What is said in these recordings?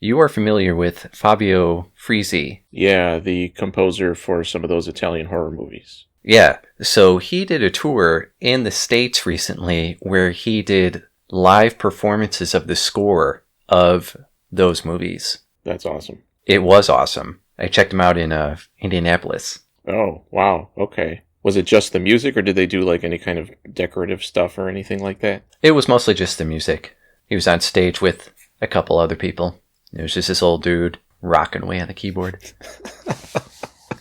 You are familiar with Fabio Frizzi. Yeah, the composer for some of those Italian horror movies. Yeah, so he did a tour in the States recently where he did live performances of the score of those movies. That's awesome. It was awesome. I checked him out in Indianapolis. Oh, wow. Okay. Was it just the music, or did they do like any kind of decorative stuff or anything like that? It was mostly just the music. He was on stage with a couple other people. It was just this old dude rocking away on the keyboard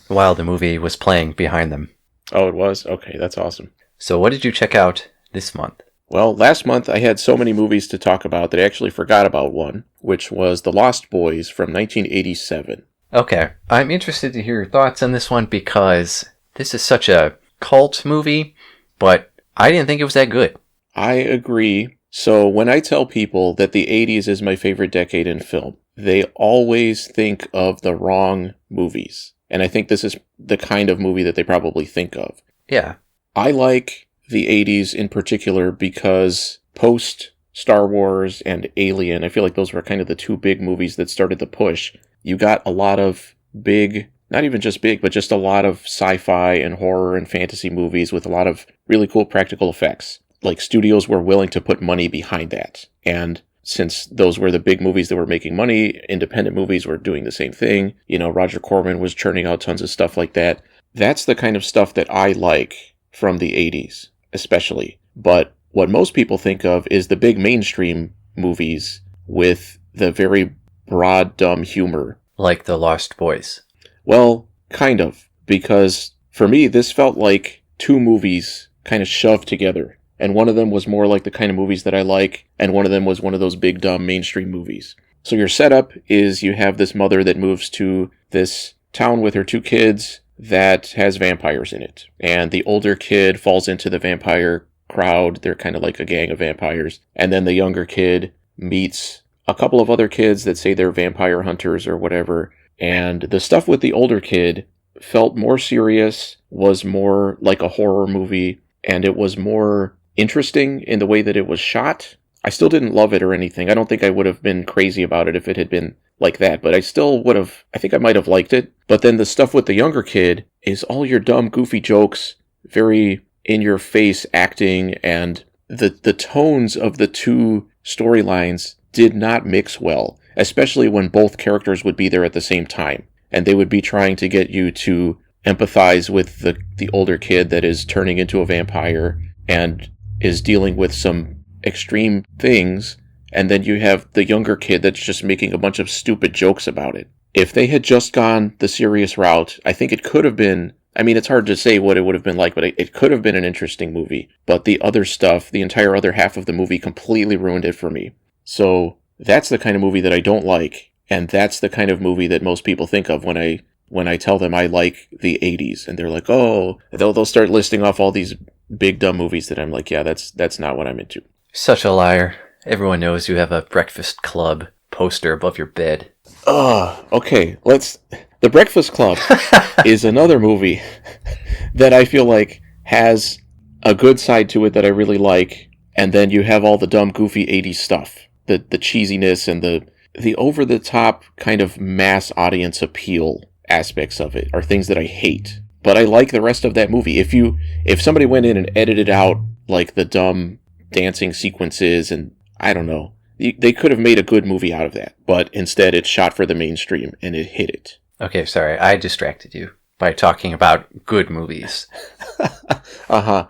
while the movie was playing behind them. Oh, it was? Okay, that's awesome. So what did you check out this month? Well, last month I had so many movies to talk about that I actually forgot about one, which was The Lost Boys from 1987. Okay, I'm interested to hear your thoughts on this one because this is such a cult movie, but I didn't think it was that good. I agree. So when I tell people that the 80s is my favorite decade in film, they always think of the wrong movies. And I think this is the kind of movie that they probably think of. Yeah. I like the 80s in particular because post Star Wars and Alien, I feel like those were kind of the two big movies that started the push. You got a lot of big, not even just big, but just a lot of sci-fi and horror and fantasy movies with a lot of really cool practical effects. Like, studios were willing to put money behind that. And since those were the big movies that were making money, independent movies were doing the same thing. You know, Roger Corman was churning out tons of stuff like that. That's the kind of stuff that I like from the 80s, especially. But what most people think of is the big mainstream movies with the very broad, dumb humor. Like The Lost Boys. Well, kind of. Because for me, this felt like two movies kind of shoved together. And one of them was more like the kind of movies that I like, and one of them was one of those big, dumb mainstream movies. So your setup is you have this mother that moves to this town with her two kids that has vampires in it. And the older kid falls into the vampire crowd. They're kind of like a gang of vampires. And then the younger kid meets a couple of other kids that say they're vampire hunters or whatever. And the stuff with the older kid felt more serious, was more like a horror movie, and it was more interesting in the way that it was shot. I still didn't love it or anything. I don't think I would have been crazy about it if it had been like that, but I still would have, I think I might have liked it. But then the stuff with the younger kid is all your dumb, goofy jokes, very in-your-face acting, and the tones of the two storylines did not mix well, especially when both characters would be there at the same time, and they would be trying to get you to empathize with the older kid that is turning into a vampire and is dealing with some extreme things, and then you have the younger kid that's just making a bunch of stupid jokes about it. If they had just gone the serious route, I think it could have been, I mean, it's hard to say what it would have been like, but it could have been an interesting movie. But the other stuff, the entire other half of the movie completely ruined it for me. So that's the kind of movie that I don't like, and that's the kind of movie that most people think of when I tell them I like the 80s, and they're like, oh, they'll start listing off all these big dumb movies that I'm like, yeah, that's not what I'm into. Such a liar. Everyone knows you have a Breakfast Club poster above your bed. Okay, The Breakfast Club is another movie that I feel like has a good side to it that I really like, and then you have all the dumb, goofy 80s stuff. The cheesiness and the over-the-top kind of mass audience appeal aspects of it are things that I hate. But I like the rest of that movie. If somebody went in and edited out like the dumb dancing sequences, and I don't know, they could have made a good movie out of that. But instead it's shot for the mainstream and it hit it. Okay, sorry, I distracted you by talking about good movies. Uh-huh.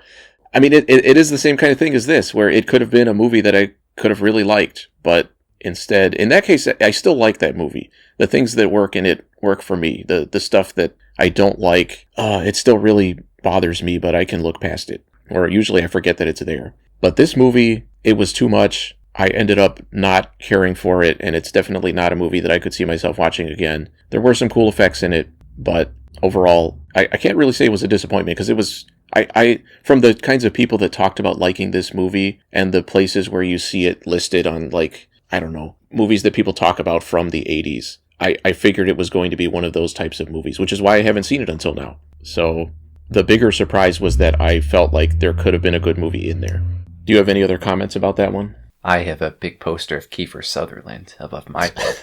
I mean, it is the same kind of thing as this, where it could have been a movie that I could have really liked, but instead, in that case, I still like that movie. The things that work in it work for me. The stuff that I don't like, it still really bothers me, but I can look past it. Or usually I forget that it's there. But this movie, it was too much. I ended up not caring for it, and it's definitely not a movie that I could see myself watching again. There were some cool effects in it, but overall, I can't really say it was a disappointment, because it was, I from the kinds of people that talked about liking this movie, and the places where you see it listed on, like, I don't know, movies that people talk about from the 80s, I figured it was going to be one of those types of movies, which is why I haven't seen it until now. So the bigger surprise was that I felt like there could have been a good movie in there. Do you have any other comments about that one? I have a big poster of Kiefer Sutherland above my bed.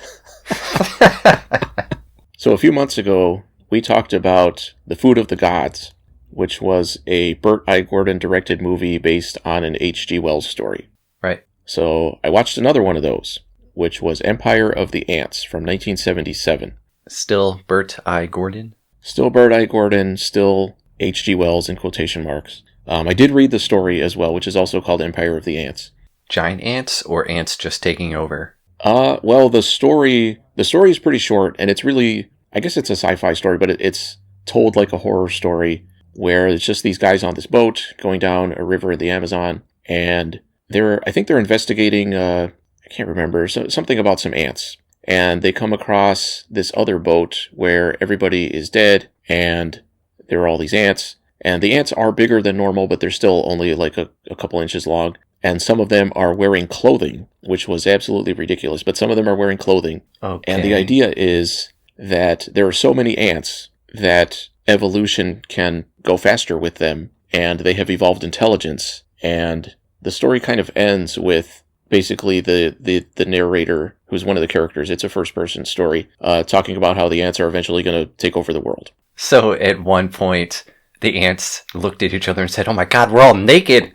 So a few months ago, we talked about The Food of the Gods, which was a Burt I. Gordon directed movie based on an H.G. Wells story. Right. So I watched another one of those, which was Empire of the Ants from 1977. Still Burt I. Gordon? Still Burt I. Gordon, still H.G. Wells in quotation marks. I did read the story as well, which is also called Empire of the Ants. Giant ants or ants just taking over? Well, the story is pretty short, and it's really, I guess it's a sci-fi story, but it's told like a horror story, where it's just these guys on this boat going down a river in the Amazon, and I think they're investigating, I can't remember, something about some ants. And they come across this other boat where everybody is dead, and there are all these ants. And the ants are bigger than normal, but they're still only like a couple inches long. And some of them are wearing clothing, which was absolutely ridiculous. But some of them are wearing clothing. Okay. And the idea is that there are so many ants that evolution can go faster with them, and they have evolved intelligence. And the story kind of ends with basically the narrator, who's one of the characters, it's a first-person story, talking about how the ants are eventually going to take over the world. So at one point, the ants looked at each other and said, "Oh my God, we're all naked."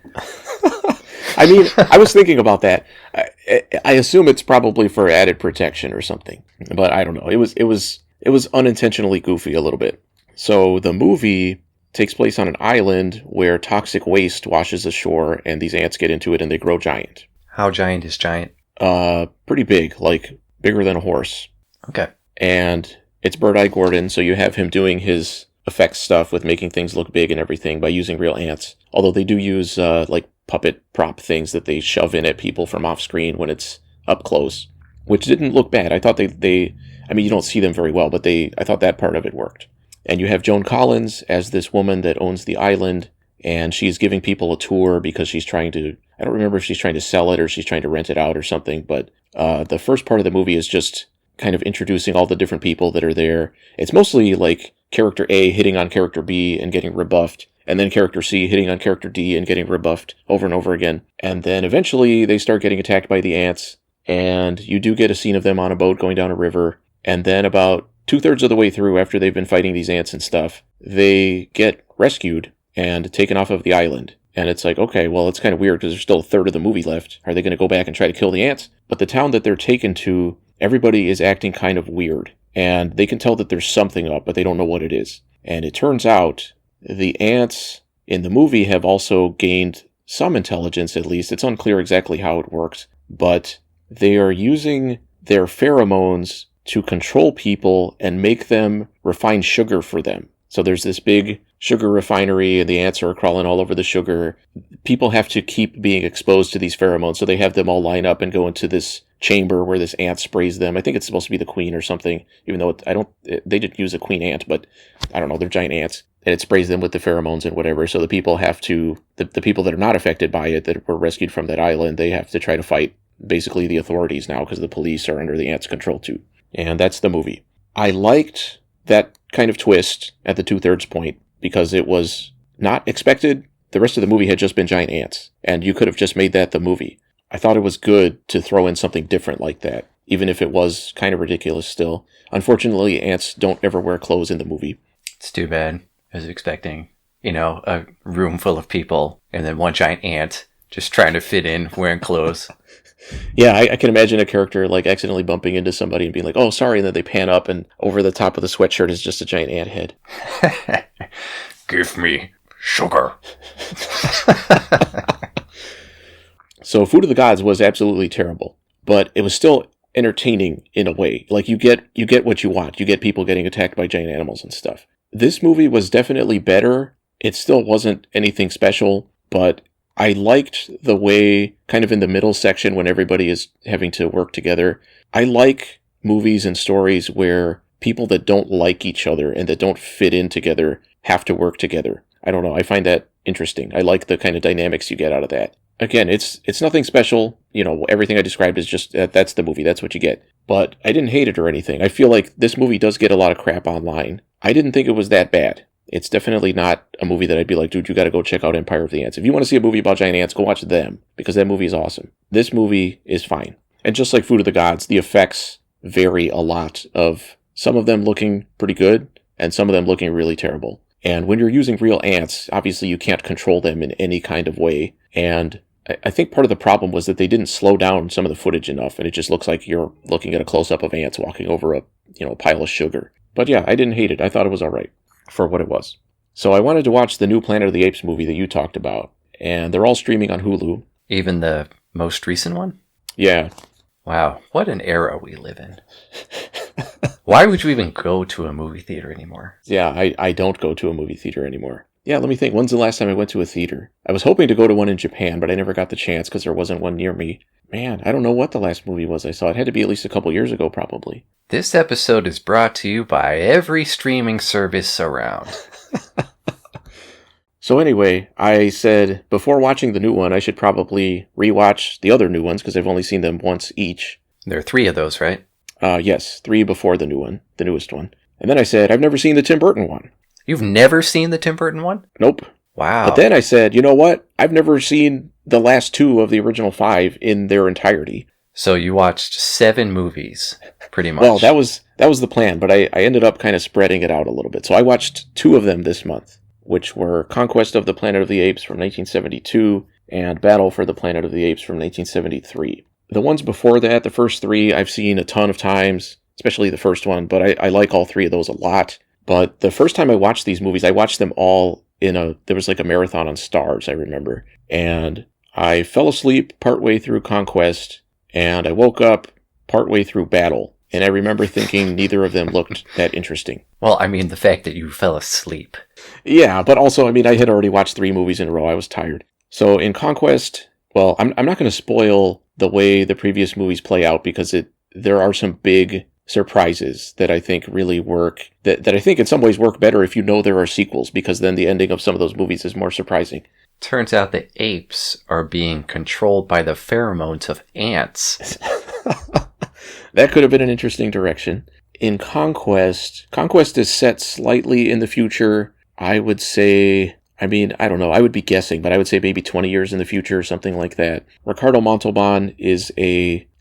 I mean, I was thinking about that. I assume it's probably for added protection or something, but I don't know. It was unintentionally goofy a little bit. So the movie takes place on an island where toxic waste washes ashore, and these ants get into it and they grow giant. How giant is giant? Pretty big, like bigger than a horse. Okay. And it's Burt I. Gordon, so you have him doing his effects stuff with making things look big and everything by using real ants. Although they do use like puppet prop things that they shove in at people from off screen when it's up close, which didn't look bad. I thought they I mean, you don't see them very well, but I thought that part of it worked. And you have Joan Collins as this woman that owns the island, and she's giving people a tour because she's trying to, I don't remember if she's trying to sell it or she's trying to rent it out or something, but the first part of the movie is just kind of introducing all the different people that are there. It's mostly like character A hitting on character B and getting rebuffed, and then character C hitting on character D and getting rebuffed over and over again. And then eventually they start getting attacked by the ants, and you do get a scene of them on a boat going down a river. And then about 2/3 of the way through, after they've been fighting these ants and stuff, they get rescued and taken off of the island. And it's like, okay, well, it's kind of weird because there's still a third of the movie left. Are they going to go back and try to kill the ants? But the town that they're taken to, everybody is acting kind of weird. And they can tell that there's something up, but they don't know what it is. And it turns out the ants in the movie have also gained some intelligence, at least. It's unclear exactly how it works, but they are using their pheromones to control people and make them refine sugar for them. So there's this big sugar refinery, and the ants are crawling all over the sugar. People have to keep being exposed to these pheromones, so they have them all line up and go into this chamber where this ant sprays them. I think it's supposed to be the queen or something, even though they didn't use a queen ant, but I don't know, they're giant ants. And it sprays them with the pheromones and whatever, so the people have to, the people that are not affected by it, that were rescued from that island, they have to try to fight basically the authorities now, because the police are under the ants' control too. And that's the movie. I liked that kind of twist at the 2/3 point, because it was not expected. The rest of the movie had just been giant ants, and you could have just made that the movie. I thought it was good to throw in something different like that, even if it was kind of ridiculous still. Unfortunately, ants don't ever wear clothes in the movie. It's too bad. I was expecting, a room full of people, and then one giant ant just trying to fit in, wearing clothes. Yeah, I can imagine a character like accidentally bumping into somebody and being like, "Oh, sorry," and then they pan up, and over the top of the sweatshirt is just a giant ant head. Give me sugar. So Food of the Gods was absolutely terrible, but it was still entertaining in a way. Like you get what you want. You get people getting attacked by giant animals and stuff. This movie was definitely better. It still wasn't anything special, but I liked the way, kind of in the middle section when everybody is having to work together, I like movies and stories where people that don't like each other and that don't fit in together have to work together. I don't know, I find that interesting. I like the kind of dynamics you get out of that. Again, it's nothing special. Everything I described is just, that's the movie, that's what you get. But I didn't hate it or anything. I feel like this movie does get a lot of crap online. I didn't think it was that bad. It's definitely not a movie that I'd be like, dude, you got to go check out Empire of the Ants. If you want to see a movie about giant ants, go watch them, because that movie is awesome. This movie is fine. And just like Food of the Gods, the effects vary a lot, of some of them looking pretty good and some of them looking really terrible. And when you're using real ants, obviously you can't control them in any kind of way. And I think part of the problem was that they didn't slow down some of the footage enough, and it just looks like you're looking at a close-up of ants walking over a pile of sugar. But yeah, I didn't hate it. I thought it was all right for what it was. So I wanted to watch the new Planet of the Apes movie that you talked about, and they're all streaming on Hulu. Even the most recent one? Yeah. Wow, what an era we live in. Why would you even go to a movie theater anymore? Yeah, I don't go to a movie theater anymore. Yeah, let me think. When's the last time I went to a theater? I was hoping to go to one in Japan, but I never got the chance because there wasn't one near me. Man, I don't know what the last movie was I saw. It had to be at least a couple years ago, probably. This episode is brought to you by every streaming service around. So anyway, I said before watching the new one, I should probably rewatch the other new ones because I've only seen them once each. There are 3 of those, right? Yes, 3 before the new one, the newest one. And then I said, I've never seen the Tim Burton one. You've never seen the Tim Burton one? Nope. Wow. But then I said, you know what? I've never seen the last 2 of the original 5 in their entirety. So you watched 7 movies, pretty much. Well, that was the plan, but I ended up kind of spreading it out a little bit. So I watched 2 of them this month, which were Conquest of the Planet of the Apes from 1972 and Battle for the Planet of the Apes from 1973. The ones before that, the first 3, I've seen a ton of times, especially the first one, but I like all 3 of those a lot. But the first time I watched these movies, I watched them all there was like a marathon on Stars, I remember. And I fell asleep partway through Conquest, and I woke up partway through Battle. And I remember thinking neither of them looked that interesting. Well, I mean, the fact that you fell asleep. Yeah, but also, I mean, I had already watched 3 movies in a row. I was tired. So in Conquest, well, I'm not going to spoil the way the previous movies play out because there are some big surprises that I think really work, that I think in some ways work better if you know there are sequels, because then the ending of some of those movies is more surprising. Turns out the apes are being controlled by the pheromones of ants. That could have been an interesting direction. In Conquest is set slightly in the future. I would say, I mean, I don't know, I would be guessing, but I would say maybe 20 years in the future or something like that. Ricardo Montalban is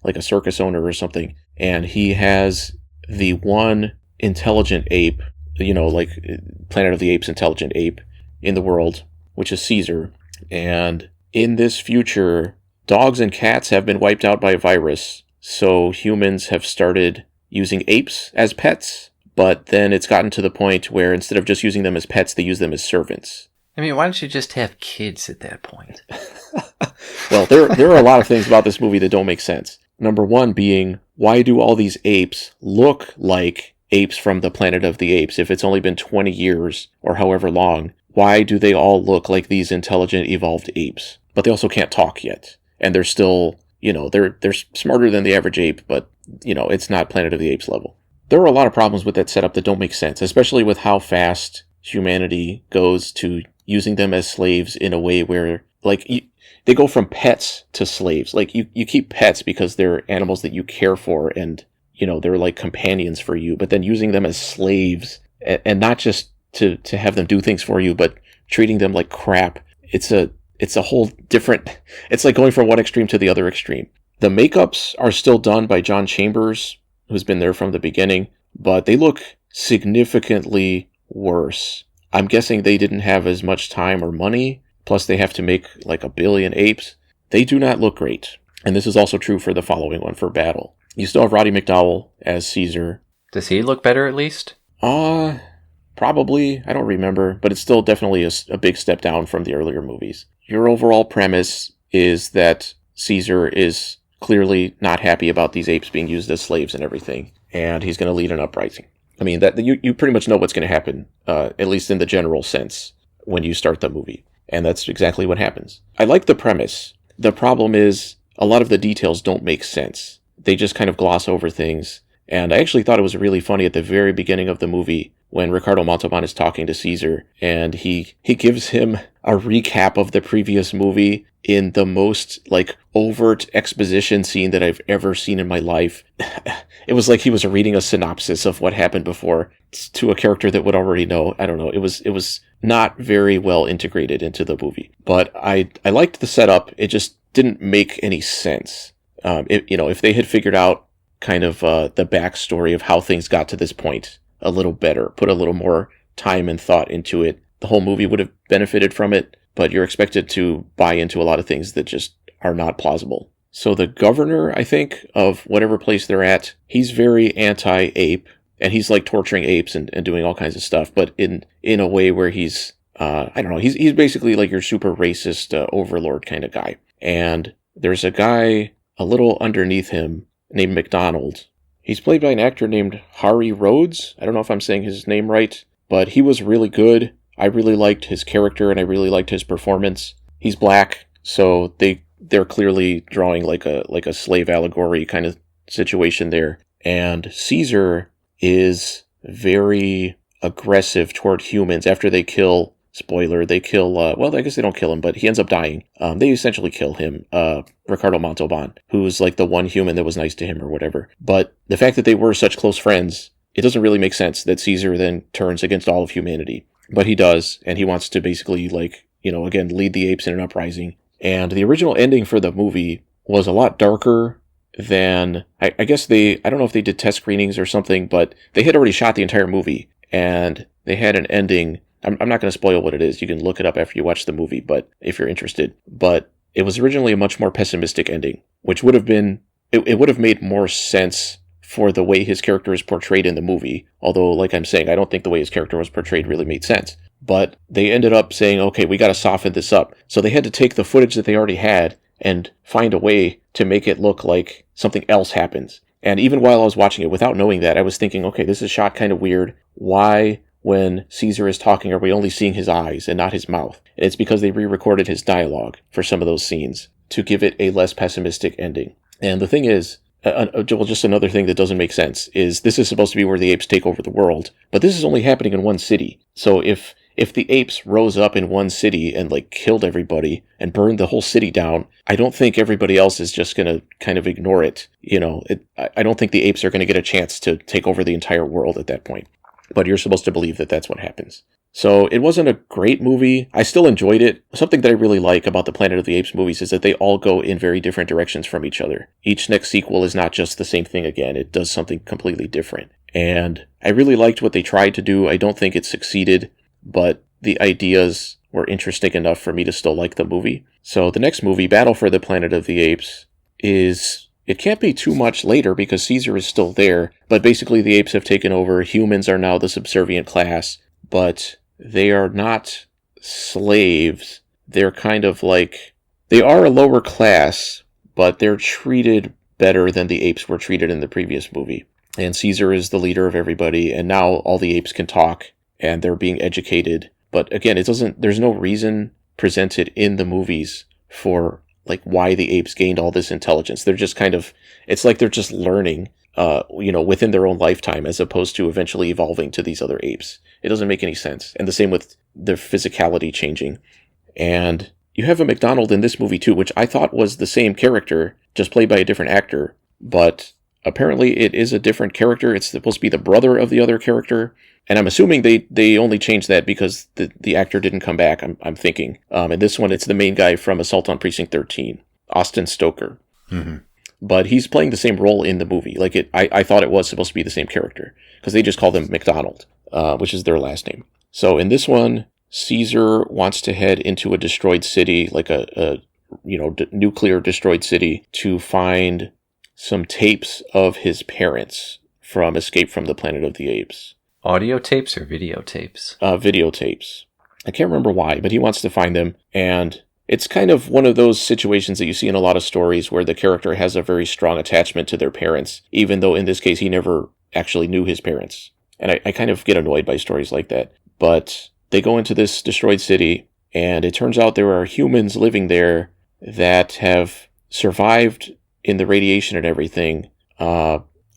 like a circus owner or something, and he has the one intelligent ape, like Planet of the Apes intelligent ape in the world, which is Caesar. And in this future, dogs and cats have been wiped out by a virus, so humans have started using apes as pets, but then it's gotten to the point where instead of just using them as pets, they use them as servants. I mean, why don't you just have kids at that point? Well, there are a lot of things about this movie that don't make sense. Number one being, why do all these apes look like apes from the Planet of the Apes? If it's only been 20 years or however long, why do they all look like these intelligent, evolved apes? But they also can't talk yet. And they're still, they're smarter than the average ape, but, it's not Planet of the Apes level. There are a lot of problems with that setup that don't make sense, especially with how fast humanity goes to using them as slaves in a way where, they go from pets to slaves. Like, you keep pets because they're animals that you care for and, they're like companions for you. But then using them as slaves, and not just to have them do things for you, but treating them like crap, it's a whole different... It's like going from one extreme to the other extreme. The makeups are still done by John Chambers, who's been there from the beginning, but they look significantly worse. I'm guessing they didn't have as much time or money, plus they have to make like 1 billion apes. They do not look great. And this is also true for the following one, for Battle. You still have Roddy McDowall as Caesar. Does he look better at least? Probably. I don't remember, but it's still definitely a big step down from the earlier movies. Your overall premise is that Caesar is clearly not happy about these apes being used as slaves and everything, and he's going to lead an uprising. I mean, that you pretty much know what's going to happen, at least in the general sense, when you start the movie. And that's exactly what happens. I like the premise. The problem is, a lot of the details don't make sense. They just kind of gloss over things. And I actually thought it was really funny at the very beginning of the movie when Ricardo Montalban is talking to Caesar, and he gives him a recap of the previous movie in the most, like, overt exposition scene that I've ever seen in my life. It was like he was reading a synopsis of what happened before to a character that would already know. I don't know. It was not very well integrated into the movie. But I liked the setup. It just didn't make any sense. If they had figured out kind of the backstory of how things got to this point a little better, put a little more time and thought into it, the whole movie would have benefited from it. But you're expected to buy into a lot of things that just are not plausible. So the governor, I think, of whatever place they're at, he's very anti-ape, and he's like torturing apes and doing all kinds of stuff, but in a way where he's, I don't know, he's basically like your super racist overlord kind of guy. And there's a guy a little underneath him named McDonald. He's played by an actor named Hari Rhodes. I don't know if I'm saying his name right, but he was really good. I really liked his character, and I really liked his performance. He's black, so they're clearly drawing like a slave allegory kind of situation there. And Caesar is very aggressive toward humans after they kill, spoiler, they kill, well, I guess they don't kill him, but he ends up dying. They essentially kill him, Ricardo Montalban, who's like the one human that was nice to him or whatever. But the fact that they were such close friends, it doesn't really make sense that Caesar then turns against all of humanity. But he does, and he wants to basically, like, again, lead the apes in an uprising. And the original ending for the movie was a lot darker than, I guess I don't know if they did test screenings or something, but they had already shot the entire movie, and they had an ending. I'm not going to spoil what it is. You can look it up after you watch the movie, but if you're interested. But it was originally a much more pessimistic ending, which would have been, it would have made more sense for the way his character is portrayed in the movie. Although, like I'm saying, I don't think the way his character was portrayed really made sense. But they ended up saying, okay, we got to soften this up. So they had to take the footage that they already had and find a way to make it look like something else happens. And even while I was watching it, without knowing that, I was thinking, okay, this is shot kind of weird. Why, when Caesar is talking, are we only seeing his eyes and not his mouth? And it's because they re-recorded his dialogue for some of those scenes to give it a less pessimistic ending. And the thing is, just another thing that doesn't make sense is this is supposed to be where the apes take over the world, but this is only happening in one city. So if the apes rose up in one city and like killed everybody and burned the whole city down, I don't think everybody else is just going to kind of ignore it. I don't think the apes are going to get a chance to take over the entire world at that point. But you're supposed to believe that that's what happens. So it wasn't a great movie. I still enjoyed it. Something that I really like about the Planet of the Apes movies is that they all go in very different directions from each other. Each next sequel is not just the same thing again. It does something completely different. And I really liked what they tried to do. I don't think it succeeded, but the ideas were interesting enough for me to still like the movie. So the next movie, Battle for the Planet of the Apes, it can't be too much later because Caesar is still there, but basically the apes have taken over. Humans are now the subservient class, but they are not slaves. They're kind of like, they are a lower class, but they're treated better than the apes were treated in the previous movie. And Caesar is the leader of everybody, and now all the apes can talk, and they're being educated. But again, there's no reason presented in the movies for like why the apes gained all this intelligence. They're just kind of, it's like they're just learning, within their own lifetime as opposed to eventually evolving to these other apes. It doesn't make any sense. And the same with their physicality changing. And you have a McDonald in this movie too, which I thought was the same character, just played by a different actor. But apparently it is a different character. It's supposed to be the brother of the other character. And I'm assuming they only changed that because the actor didn't come back, I'm thinking. And this one, it's the main guy from Assault on Precinct 13, Austin Stoker. Mm-hmm. But he's playing the same role in the movie. Like I thought it was supposed to be the same character because they just called him McDonald, which is their last name. So in this one, Caesar wants to head into a destroyed city, like a nuclear destroyed city, to find some tapes of his parents from Escape from the Planet of the Apes. Audio tapes or videotapes? Videotapes. I can't remember why, but he wants to find them. And it's kind of one of those situations that you see in a lot of stories where the character has a very strong attachment to their parents, even though in this case he never actually knew his parents. And I kind of get annoyed by stories like that. But they go into this destroyed city, and it turns out there are humans living there that have survived in the radiation and everything.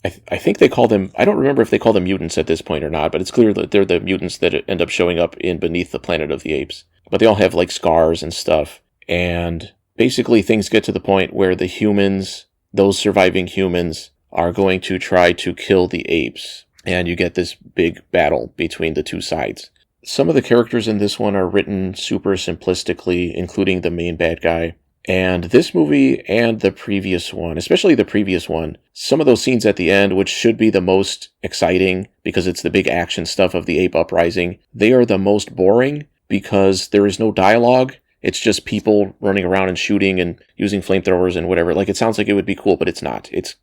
I think they call them, I don't remember if they call them mutants at this point or not, but it's clear that they're the mutants that end up showing up in Beneath the Planet of the Apes. But they all have like scars and stuff. And basically things get to the point where the humans, those surviving humans, are going to try to kill the apes. And you get this big battle between the two sides. Some of the characters in this one are written super simplistically, including the main bad guy. And this movie and the previous one, especially the previous one, some of those scenes at the end, which should be the most exciting because it's the big action stuff of the ape uprising, they are the most boring because there is no dialogue. It's just people running around and shooting and using flamethrowers and whatever. Like, it sounds like it would be cool, but it's not. It's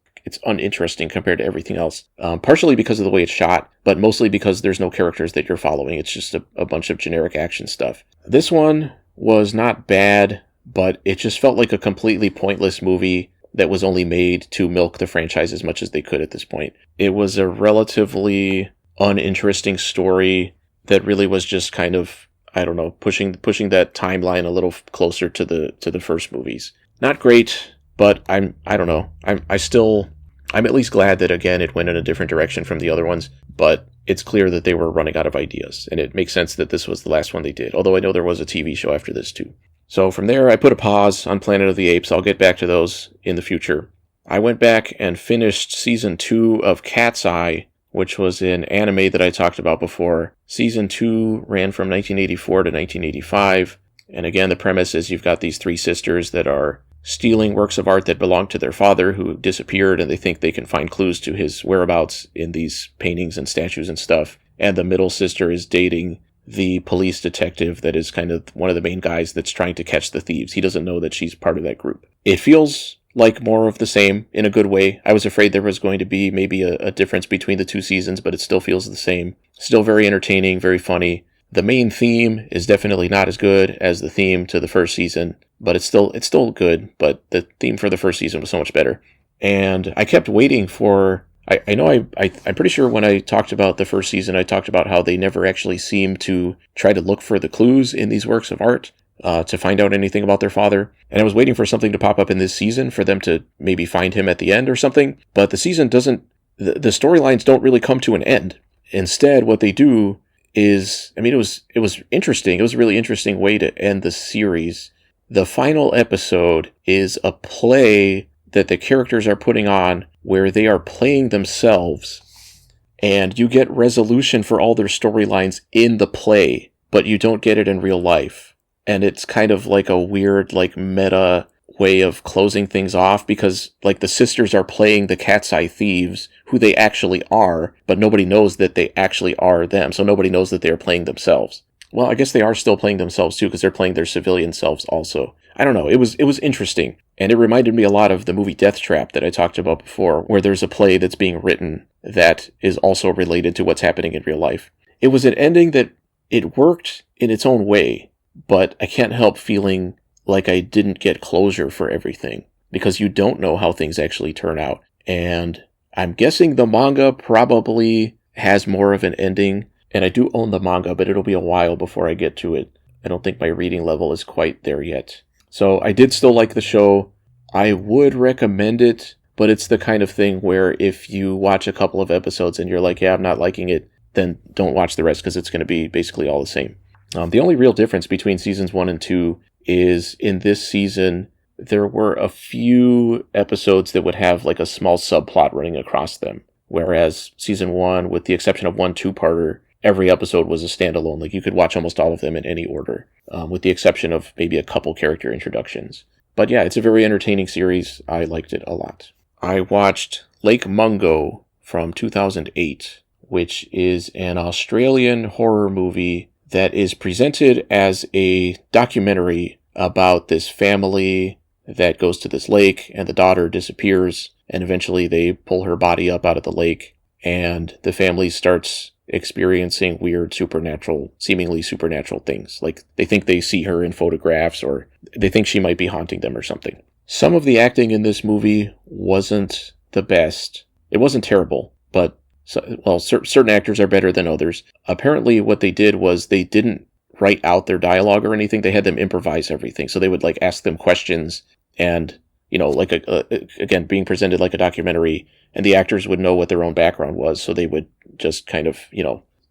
uninteresting compared to everything else. Partially because of the way it's shot, but mostly because there's no characters that you're following. It's just a bunch of generic action stuff. This one was not bad, but it just felt like a completely pointless movie that was only made to milk the franchise as much as they could at this point. It was a relatively uninteresting story that really was just kind of, I don't know, pushing that timeline a little closer to the first movies. Not great, but I'm at least glad that, again, it went in a different direction from the other ones, but it's clear that they were running out of ideas, and it makes sense that this was the last one they did, although I know there was a TV show after this too. So from there, I put a pause on Planet of the Apes. I'll get back to those in the future. I went back and finished Season 2 of Cat's Eye, which was an anime that I talked about before. Season 2 ran from 1984 to 1985, and again, the premise is you've got these three sisters that are stealing works of art that belonged to their father, who disappeared, and they think they can find clues to his whereabouts in these paintings and statues and stuff. And the middle sister is dating the police detective that is kind of one of the main guys that's trying to catch the thieves. He doesn't know that she's part of that group. It feels like more of the same in a good way. I was afraid there was going to be maybe a difference between the two seasons, but it still feels the same. Still very entertaining, very funny. The main theme is definitely not as good as the theme to the first season, but it's still good, but the theme for the first season was so much better. And I kept waiting for... I'm pretty sure when I talked about the first season, I talked about how they never actually seemed to try to look for the clues in these works of art to find out anything about their father. And I was waiting for something to pop up in this season for them to maybe find him at the end or something. But the season doesn't... The storylines don't really come to an end. Instead, what they do is... I mean, it was interesting. It was a really interesting way to end the series. The final episode is a play that the characters are putting on where they are playing themselves, and you get resolution for all their storylines in the play, but you don't get it in real life. And it's kind of like a weird, like, meta way of closing things off, because, like, the sisters are playing the Cat's Eye thieves, who they actually are, but nobody knows that they actually are them, so nobody knows that they are playing themselves. Well, I guess they are still playing themselves too, because they're playing their civilian selves also. I don't know, it was interesting. And it reminded me a lot of the movie Death Trap that I talked about before, where there's a play that's being written that is also related to what's happening in real life. It was an ending that it worked in its own way, but I can't help feeling like I didn't get closure for everything, because you don't know how things actually turn out. And I'm guessing the manga probably has more of an ending, and I do own the manga, but it'll be a while before I get to it. I don't think my reading level is quite there yet. So I did still like the show. I would recommend it, but it's the kind of thing where if you watch a couple of episodes and you're like, yeah, I'm not liking it, then don't watch the rest, because it's going to be basically all the same. The only real difference between seasons 1 and 2 is in this season, there were a few episodes that would have like a small subplot running across them. Whereas season 1, with the exception of one 2-parter, every episode was a standalone. Like, you could watch almost all of them in any order, with the exception of maybe a couple character introductions. But yeah, it's a very entertaining series. I liked it a lot. I watched Lake Mungo from 2008, which is an Australian horror movie that is presented as a documentary about this family that goes to this lake, and the daughter disappears, and eventually they pull her body up out of the lake, and the family starts experiencing weird seemingly supernatural things. Like, they think they see her in photographs, or they think she might be haunting them or something. Some of the acting in this movie wasn't the best. It wasn't terrible, but certain actors are better than others. Apparently what they did was they didn't write out their dialogue or anything. They had them improvise everything. So they would like ask them questions, and like again, being presented like a documentary, and the actors would know what their own background was, so they would just kind of,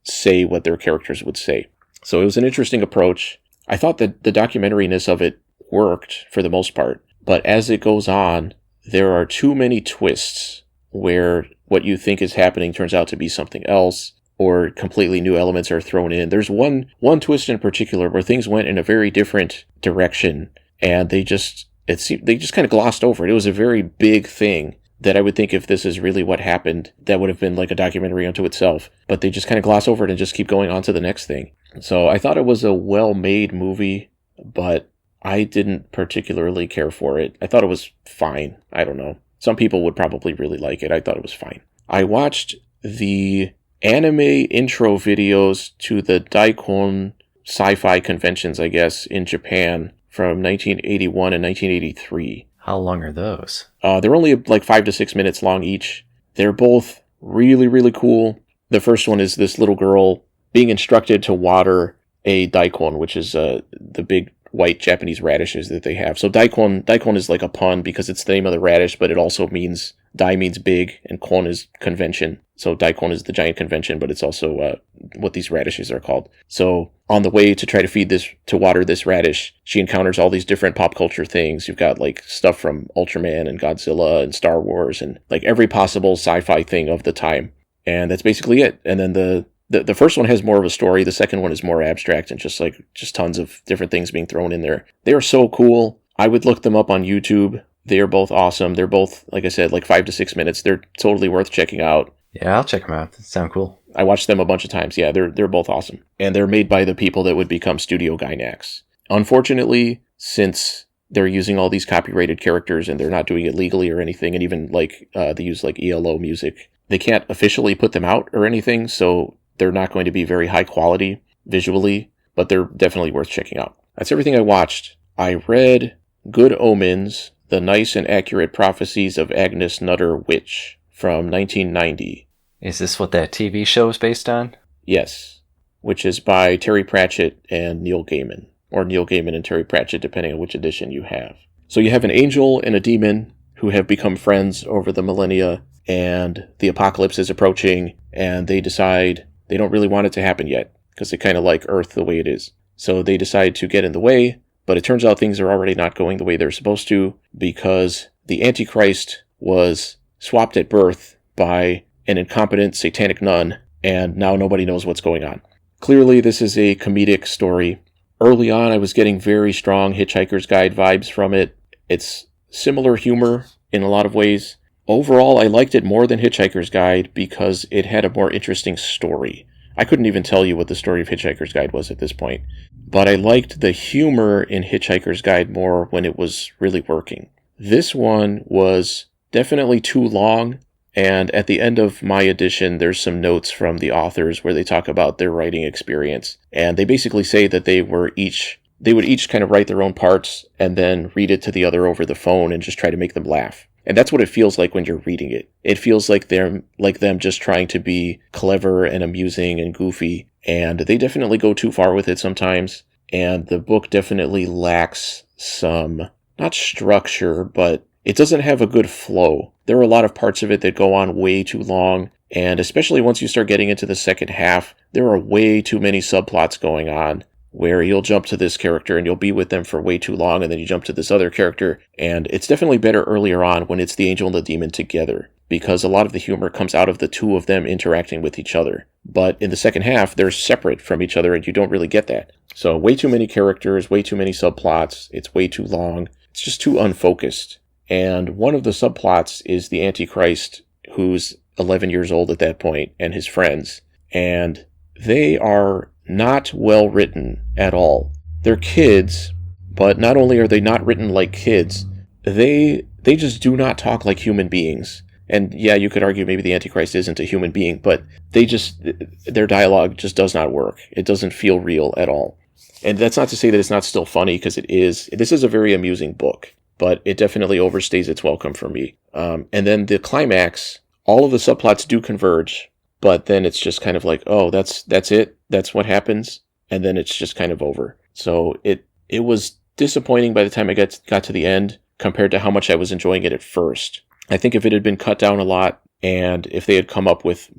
say what their characters would say. So it was an interesting approach. I thought that the documentariness of it worked for the most part, but as it goes on, there are too many twists where what you think is happening turns out to be something else, or completely new elements are thrown in. There's one twist in particular where things went in a very different direction, and they just kind of glossed over it. It was a very big thing that I would think, if this is really what happened, that would have been like a documentary unto itself. But they just kind of gloss over it and just keep going on to the next thing. So I thought it was a well-made movie, but I didn't particularly care for it. I thought it was fine. I don't know. Some people would probably really like it. I thought it was fine. I watched the anime intro videos to the Daicon sci-fi conventions, I guess, in Japan from 1981 and 1983. How long are those? They're only like 5 to 6 minutes long each. They're both really, really cool. The first one is this little girl being instructed to water a daikon, which is the big white Japanese radishes that they have. So daikon is like a pun because it's the name of the radish, but it also means, dai means big, and kon is convention. So daikon is the giant convention, but it's also what these radishes are called. So on the way to try to water this radish, she encounters all these different pop culture things. You've got like stuff from Ultraman and Godzilla and Star Wars and like every possible sci-fi thing of the time. And that's basically it. And then the first one has more of a story. The second one is more abstract and just tons of different things being thrown in there. They are so cool. I would look them up on YouTube. They are both awesome. They're both, like I said, like 5 to 6 minutes. They're totally worth checking out. Yeah, I'll check them out. They sound cool. I watched them a bunch of times. Yeah, they're both awesome. And they're made by the people that would become Studio Gainax. Unfortunately, since they're using all these copyrighted characters and they're not doing it legally or anything, and even like they use like ELO music, they can't officially put them out or anything, so they're not going to be very high quality visually, but they're definitely worth checking out. That's everything I watched. I read Good Omens, The Nice and Accurate Prophecies of Agnes Nutter Witch from 1990. Is this what that TV show is based on? Yes, which is by Terry Pratchett and Neil Gaiman, or Neil Gaiman and Terry Pratchett, depending on which edition you have. So you have an angel and a demon who have become friends over the millennia, and the apocalypse is approaching, and they decide they don't really want it to happen yet, because they kind of like Earth the way it is. So they decide to get in the way, but it turns out things are already not going the way they're supposed to, because the Antichrist was swapped at birth by an incompetent satanic nun, and now nobody knows what's going on. Clearly, this is a comedic story. Early on, I was getting very strong Hitchhiker's Guide vibes from it. It's similar humor in a lot of ways. Overall, I liked it more than Hitchhiker's Guide because it had a more interesting story. I couldn't even tell you what the story of Hitchhiker's Guide was at this point, but I liked the humor in Hitchhiker's Guide more when it was really working. This one was definitely too long, and at the end of my edition, there's some notes from the authors where they talk about their writing experience, and they basically say that they would each kind of write their own parts and then read it to the other over the phone and just try to make them laugh. And that's what it feels like when you're reading it. It feels like they're like them just trying to be clever and amusing and goofy, and they definitely go too far with it sometimes, and the book definitely lacks some, not structure, but it doesn't have a good flow. There are a lot of parts of it that go on way too long, and especially once you start getting into the second half, there are way too many subplots going on, where you'll jump to this character and you'll be with them for way too long, and then you jump to this other character, and it's definitely better earlier on when it's the angel and the demon together, because a lot of the humor comes out of the two of them interacting with each other. But in the second half, they're separate from each other, and you don't really get that. So way too many characters, way too many subplots, it's way too long, it's just too unfocused. And one of the subplots is the Antichrist, who's 11 years old at that point, and his friends, and they are not well written at all. They're kids, but not only are they not written like kids, they just do not talk like human beings. And yeah, you could argue maybe the Antichrist isn't a human being, but their dialogue just does not work. It doesn't feel real at all. And that's not to say that it's not still funny, because it is. This is a very amusing book, but it definitely overstays its welcome for me. And then the climax, all of the subplots do converge, but then it's just kind of like, oh, that's it. That's what happens. And then it's just kind of over. So it was disappointing by the time I got to the end, compared to how much I was enjoying it at first. I think if it had been cut down a lot, and if they had come up with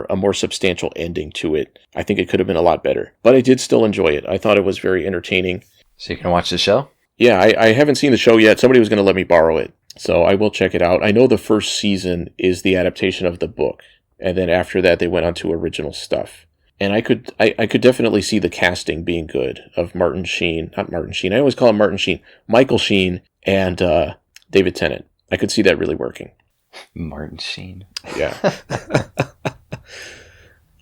a more substantial ending to it, I think it could have been a lot better. But I did still enjoy it. I thought it was very entertaining. So you can watch the show? Yeah, I haven't seen the show yet. Somebody was going to let me borrow it, so I will check it out. I know the first season is the adaptation of the book, and then after that they went on to original stuff. And I could definitely see the casting being good of Michael Sheen, and David Tennant. I could see that really working. Martin Sheen. Yeah.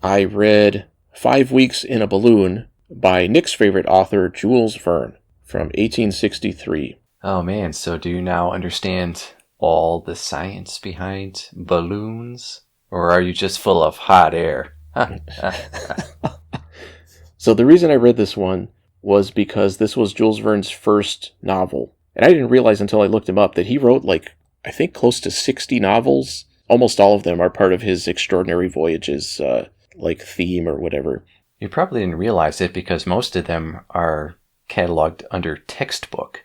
I read 5 Weeks in a Balloon by Nick's favorite author, Jules Verne, from 1863. Oh man, so do you now understand all the science behind balloons? Or are you just full of hot air? So the reason I read this one was because this was Jules Verne's first novel. And I didn't realize until I looked him up that he wrote I think close to 60 novels. Almost all of them are part of his Extraordinary Voyages, theme or whatever. You probably didn't realize it because most of them are cataloged under textbook.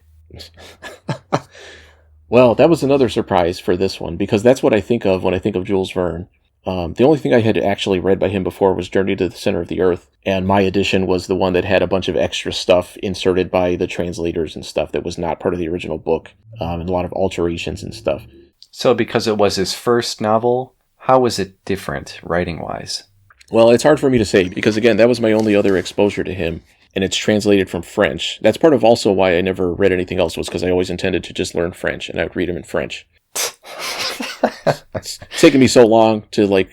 Well, that was another surprise for this one, because that's what I think of when I think of Jules Verne. The only thing I had actually read by him before was Journey to the Center of the Earth, and my edition was the one that had a bunch of extra stuff inserted by the translators and stuff that was not part of the original book, and a lot of alterations and stuff. So because it was his first novel, how was it different writing-wise? Well, it's hard for me to say, because again, that was my only other exposure to him, and it's translated from French. That's part of also why I never read anything else, was because I always intended to just learn French, and I would read them in French. It's taken me so long to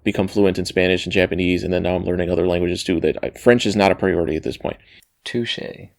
become fluent in Spanish and Japanese, and then now I'm learning other languages too, that French is not a priority at this point. Touché.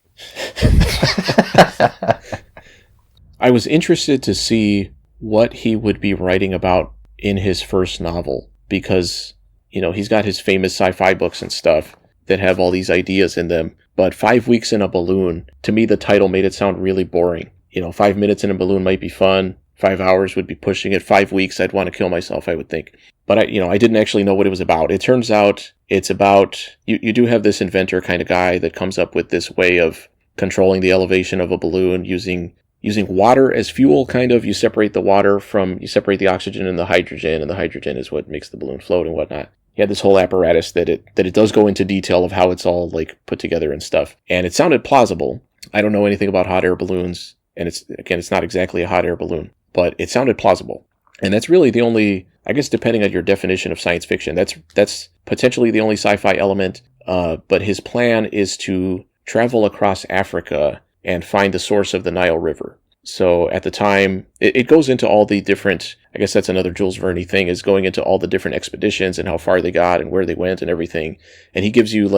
I was interested to see what he would be writing about in his first novel, because he's got his famous sci-fi books and stuff that have all these ideas in them, but 5 Weeks in a Balloon, to me the title made it sound really boring. 5 minutes in a balloon might be fun. 5 hours would be pushing it. 5 weeks, I'd want to kill myself, I would think. But I didn't actually know what it was about. It turns out it's about, you do have this inventor kind of guy that comes up with this way of controlling the elevation of a balloon using water as fuel, kind of. You separate the oxygen and the hydrogen is what makes the balloon float and whatnot. He had this whole apparatus that it does go into detail of how it's all put together and stuff. And it sounded plausible. I don't know anything about hot air balloons, and it's not exactly a hot air balloon, but it sounded plausible. And that's really the only, I guess, depending on your definition of science fiction, that's potentially the only sci-fi element. But his plan is to travel across Africa and find the source of the Nile River. So at the time, it goes into all the different, I guess that's another Jules Verne thing, is going into all the different expeditions and how far they got and where they went and everything. And he gives you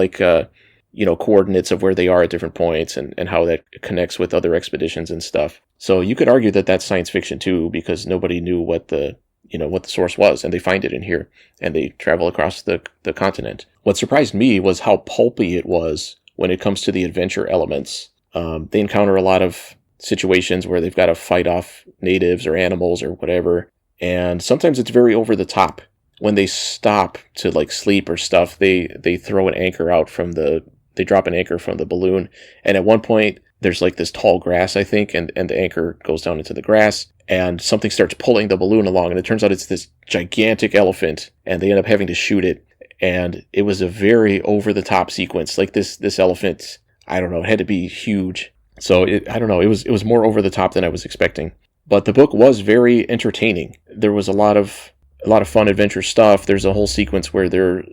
coordinates of where they are at different points and how that connects with other expeditions and stuff. So you could argue that that's science fiction too, because nobody knew what the source was, and they find it in here, and they travel across the continent. What surprised me was how pulpy it was when it comes to the adventure elements. They encounter a lot of situations where they've got to fight off natives or animals or whatever, and sometimes it's very over the top. When they stop to sleep or stuff, they throw an anchor out they drop an anchor from the balloon, and at one point there's this tall grass, I think, and the anchor goes down into the grass, and something starts pulling the balloon along, and it turns out it's this gigantic elephant, and they end up having to shoot it. And it was a very over the top sequence. This elephant, I don't know, it had to be huge. So I don't know, it was more over the top than I was expecting. But the book was very entertaining. There was a lot of fun adventure stuff. There's a whole sequence where they're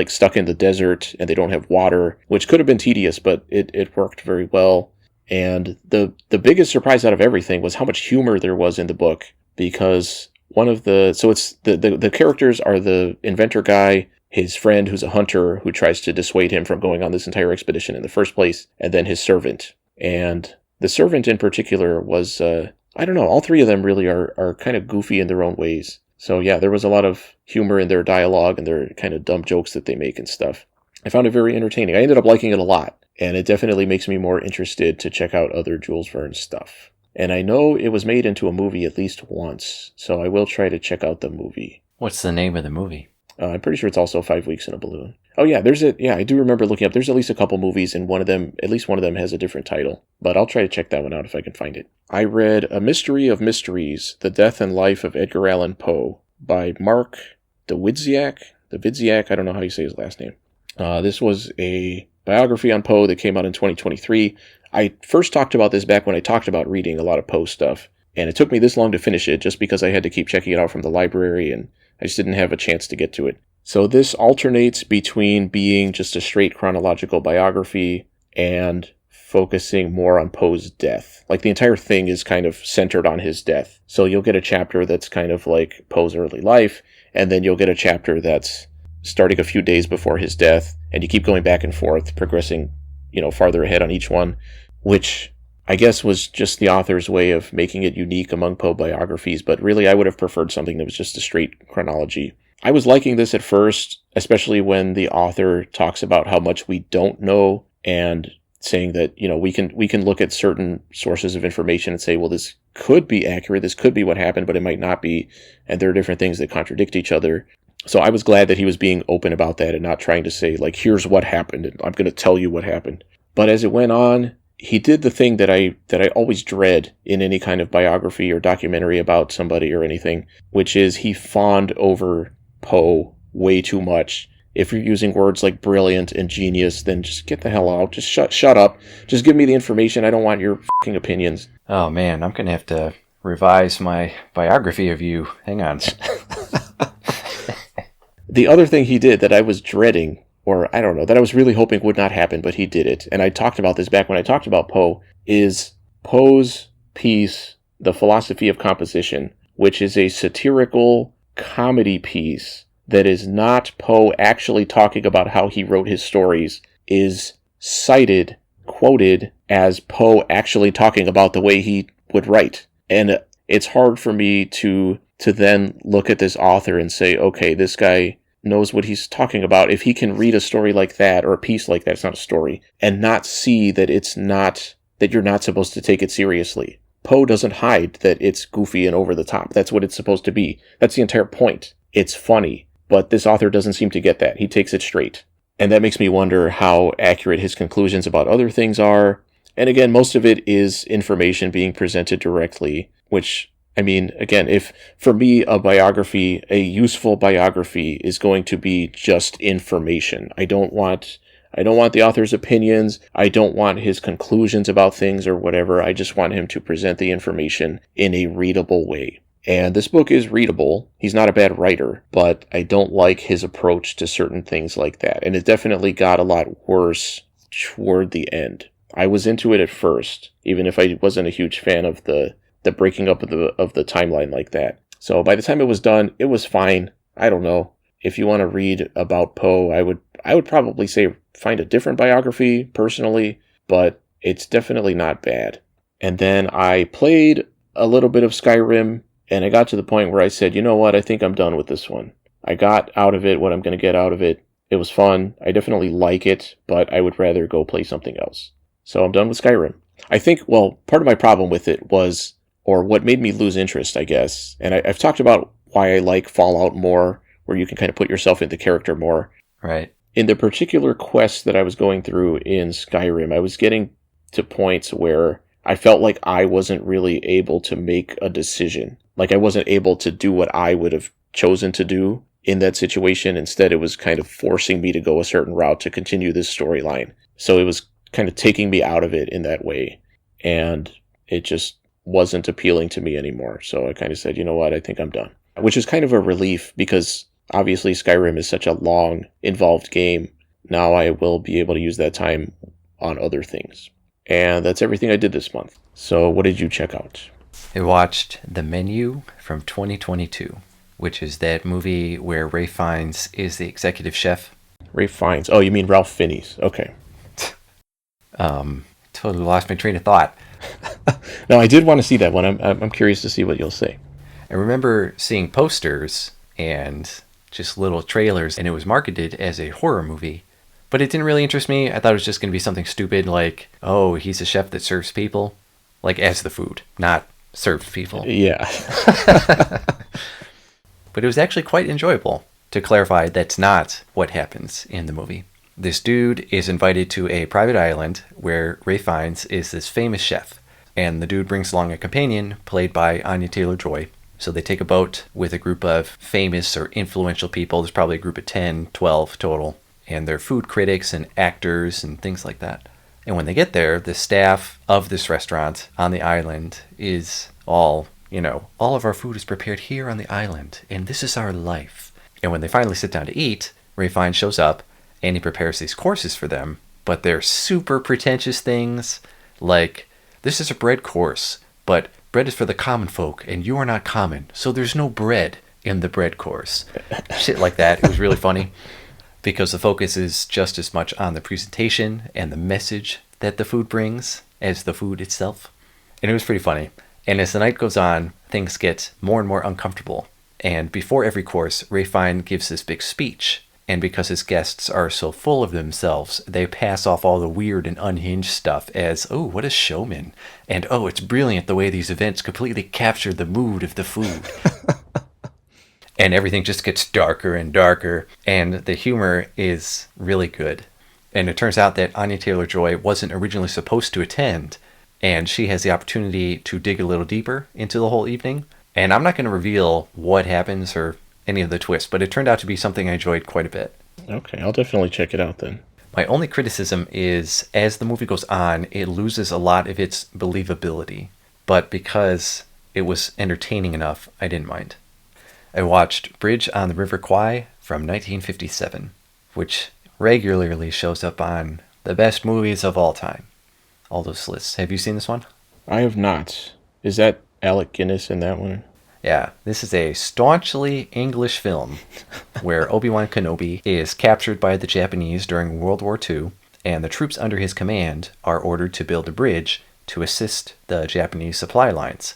stuck in the desert and they don't have water, which could have been tedious, but it worked very well. And the biggest surprise out of everything was how much humor there was in the book, because the characters are the inventor guy, his friend who's a hunter who tries to dissuade him from going on this entire expedition in the first place, and then his servant. And the servant in particular was, I don't know, all three of them really are kind of goofy in their own ways. So yeah, there was a lot of humor in their dialogue and their kind of dumb jokes that they make and stuff. I found it very entertaining. I ended up liking it a lot, and it definitely makes me more interested to check out other Jules Verne stuff. And I know it was made into a movie at least once, so I will try to check out the movie. What's the name of the movie? I'm pretty sure it's also 5 Weeks in a Balloon. Oh yeah, I do remember looking up. There's at least a couple movies, and at least one of them has a different title. But I'll try to check that one out if I can find it. I read A Mystery of Mysteries: The Death and Life of Edgar Allan Poe by Mark Dawidziak. I don't know how you say his last name. This was a biography on Poe that came out in 2023. I first talked about this back when I talked about reading a lot of Poe stuff, and it took me this long to finish it just because I had to keep checking it out from the library, and I just didn't have a chance to get to it. So this alternates between being just a straight chronological biography and focusing more on Poe's death. Like the entire thing is kind of centered on his death. So you'll get a chapter that's kind of like Poe's early life, and then you'll get a chapter that's starting a few days before his death, and you keep going back and forth, progressing, farther ahead on each one, which I guess was just the author's way of making it unique among Poe biographies, but really I would have preferred something that was just a straight chronology. I was liking this at first, especially when the author talks about how much we don't know and saying that, we can look at certain sources of information and say, well, this could be accurate, this could be what happened, but it might not be, and there are different things that contradict each other. So I was glad that he was being open about that and not trying to say, like, here's what happened, and I'm going to tell you what happened. But as it went on, he did the thing that I always dread in any kind of biography or documentary about somebody or anything, which is he fawned over Poe way too much. If you're using words like brilliant and genius, then just get the hell out. Just shut up. Just give me the information. I don't want your fucking opinions. Oh man, I'm going to have to revise my biography of you. Hang on. The other thing he did that I was dreading, or I don't know, that I was really hoping would not happen, but he did it, and I talked about this back when I talked about Poe, is Poe's piece, The Philosophy of Composition, which is a satirical comedy piece that is not Poe actually talking about how he wrote his stories, is cited, quoted as Poe actually talking about the way he would write. And it's hard for me to then look at this author and say, okay, this guy knows what he's talking about. If he can read a story like that, or a piece like that, it's not a story, and not see that that you're not supposed to take it seriously. Poe doesn't hide that it's goofy and over the top. That's what it's supposed to be. That's the entire point. It's funny, but this author doesn't seem to get that. He takes it straight. And that makes me wonder how accurate his conclusions about other things are. And again, most of it is information being presented directly, which, I mean, again, if for me a useful biography is going to be just information. I don't want the author's opinions. I don't want his conclusions about things or whatever. I just want him to present the information in a readable way. And this book is readable. He's not a bad writer, but I don't like his approach to certain things like that. And it definitely got a lot worse toward the end. I was into it at first, even if I wasn't a huge fan of the breaking up of the timeline like that. So by the time it was done, it was fine. I don't know. If you want to read about Poe, I would probably say find a different biography personally, but it's definitely not bad. And then I played a little bit of Skyrim, and I got to the point where I said, you know what, I think I'm done with this one. I got out of it what I'm going to get out of it. It was fun. I definitely like it, but I would rather go play something else. So I'm done with Skyrim. I think, well, part of my problem with it was, or what made me lose interest, I guess, and I've talked about why I like Fallout more, where you can kind of put yourself into character more. Right. In the particular quest that I was going through in Skyrim, I was getting to points where I felt like I wasn't really able to make a decision. Like I wasn't able to do what I would have chosen to do in that situation. Instead, it was kind of forcing me to go a certain route to continue this storyline. So it was kind of taking me out of it in that way. And it just wasn't appealing to me anymore. So I kind of said, you know what, I think I'm done. Which is kind of a relief because obviously Skyrim is such a long, involved game. Now I will be able to use that time on other things. And that's everything I did this month. So what did you check out? I watched The Menu from 2022, which is that movie where Ralph Fiennes is the executive chef. Ralph Fiennes. Oh, you mean Ralph Fiennes. Okay. Totally lost my train of thought. No, I did want to see that one. I'm curious to see what you'll say. I remember seeing posters and just little trailers, and it was marketed as a horror movie. But it didn't really interest me. I thought it was just going to be something stupid like, oh, he's a chef that serves people. Like, as the food, not served people. Yeah. But it was actually quite enjoyable. To clarify, that's not what happens in the movie. This dude is invited to a private island where Ray Fiennes is this famous chef. And the dude brings along a companion played by Anya Taylor-Joy. So they take a boat with a group of famous or influential people. There's probably a group of 10, 12 total. And they're food critics and actors and things like that. And when they get there, the staff of this restaurant on the island is all, all of our food is prepared here on the island, and this is our life. And when they finally sit down to eat, Ray Fiennes shows up, and he prepares these courses for them, but they're super pretentious things, like, this is a bread course, but bread is for the common folk, and you are not common, so there's no bread in the bread course. Shit like that. It was really funny, because the focus is just as much on the presentation and the message that the food brings as the food itself. And it was pretty funny. And as the night goes on, things get more and more uncomfortable. And before every course, Ray Fiennes gives this big speech. And because his guests are so full of themselves, they pass off all the weird and unhinged stuff as, oh, what a showman. And, oh, it's brilliant the way these events completely capture the mood of the food. And everything just gets darker and darker. And the humor is really good. And it turns out that Anya Taylor-Joy wasn't originally supposed to attend. And she has the opportunity to dig a little deeper into the whole evening. And I'm not going to reveal what happens or any of the twists, but it turned out to be something I enjoyed quite a bit. Okay, I'll definitely check it out then. My only criticism is, as the movie goes on, it loses a lot of its believability. But because it was entertaining enough, I didn't mind. I watched Bridge on the River Kwai from 1957, which regularly shows up on the best movies of all time. All those lists. Have you seen this one? I have not. Is that Alec Guinness in that one? Yeah, this is a staunchly English film where Obi-Wan Kenobi is captured by the Japanese during World War II, and the troops under his command are ordered to build a bridge to assist the Japanese supply lines.